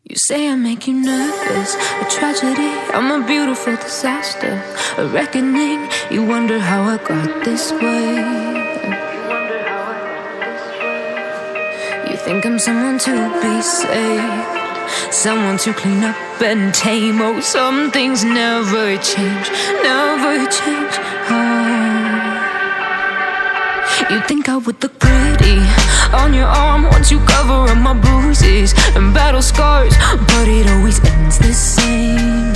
You say I make you nervous, a tragedy, I'm a beautiful disaster, a reckoning. You wonder how I got this way. You think I'm someone to be saved, someone to clean up and tame. Oh, some things never change, never change. You think I would look pretty on your arm once you cover up my bruises and battle scars, but it always ends the same.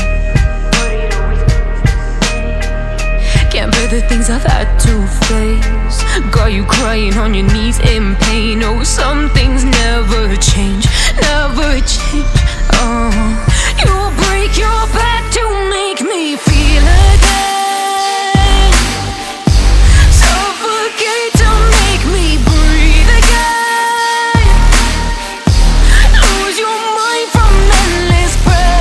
Can't bear the things I've had to face, got you crying on your knees in pain. Oh, some things never change, never change. Oh, you'll break your back to make me feel again, suffocate to make me breathe again, lose your mind from endless pain.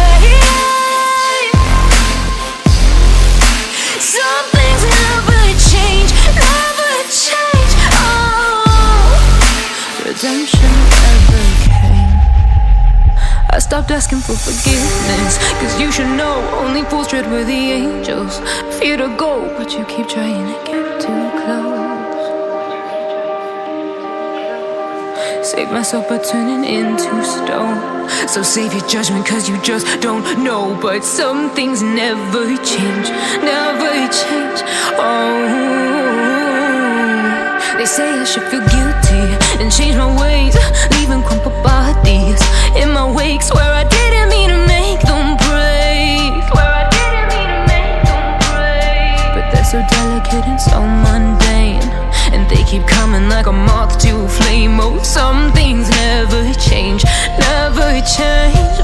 Some things never change, never change. Oh, redemption never came. I stopped asking for forgiveness, cause you should know only fools tread where the angels fear to go, but you keep trying to get too close. Save myself by turning into stone, so save your judgment cause you just don't know. But some things never change, never change. Oh, they say I should feel guilty and change my ways, leaving crumpled bodies in my wake. Swear I didn't mean to make them break, swear I didn't mean to make them break. But they're so delicate and so mundane, and they keep coming like a moth to a flame. Oh, some things never change, never change.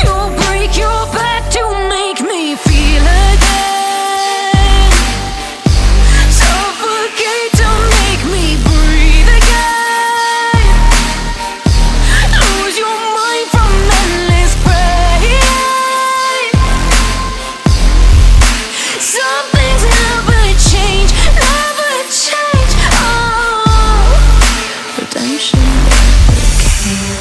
You'll break your back to make me feel again, suffocate to make me breathe again, lose your mind from endless pain. Some things never change, never change. Oh, redemption never came.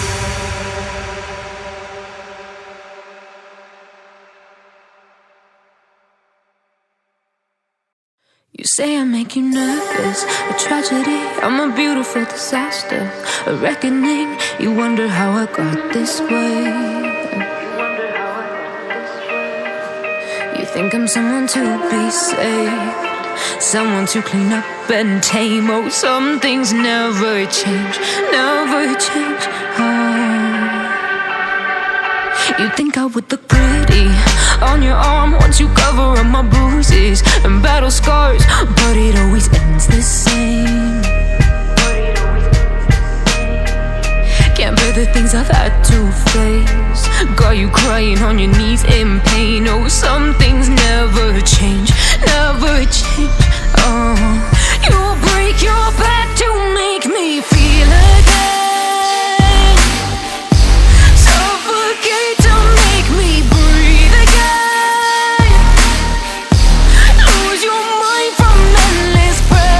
You say I make you nervous, a tragedy, I'm a beautiful disaster, a reckoning. You wonder how I got this way. You think I'm someone to be saved, someone to clean up and tame. Oh, some things never change, never change. You think I would look pretty on your arm once you cover up my bruises and battle scars, but it always ends the same. Can't bear the things I've had to face, got you crying on your knees in pain. Oh, some things never change, never change. Oh, you'll break your back to make me feel again, suffocate to make me breathe again, lose your mind from endless pain.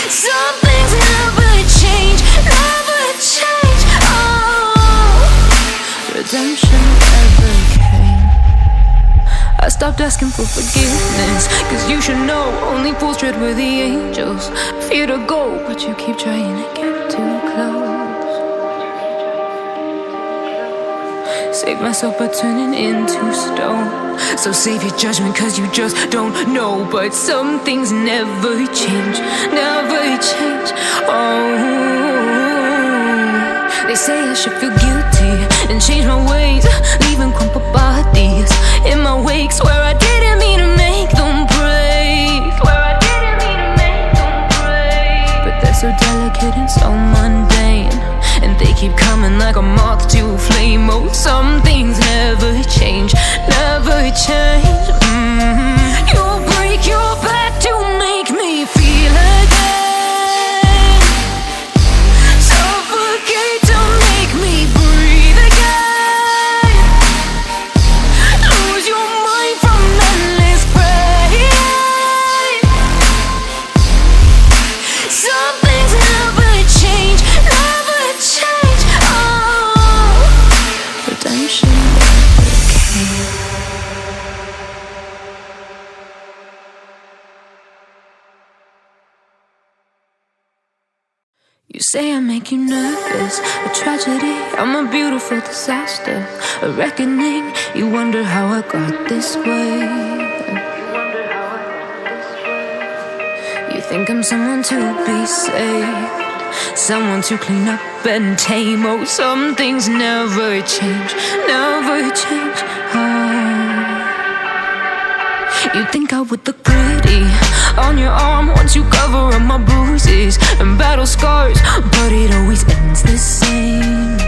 Some things never change, never change. Oh, redemption never came. I stopped asking for forgiveness, cause you should know only fools tread where the angels fear to go, but you keep trying to get too close. Save myself by turning into stone, so save your judgment cause you just don't know. But some things never change, never change. Oh, they say I should feel guilty and change my ways, leaving crumpled bodies in my wake. Swear I didn't mean to make them break, swear I didn't mean to make them break. But they're so delicate and so mundane, and they keep coming like a moth to a flame. Oh, some things never change, never change. You'll break your back to make me feel again, suffocate to make me breathe again, lose your mind from endless pain. Some things never change, You say I make you nervous, a tragedy, I'm a beautiful disaster, a reckoning. You wonder how I got this way. You think I'm someone to be saved, someone to clean up and tame. Oh, some things never change, never change. You think I would look pretty on your arm once you cover up my bruises and battle scars, but it always ends the same.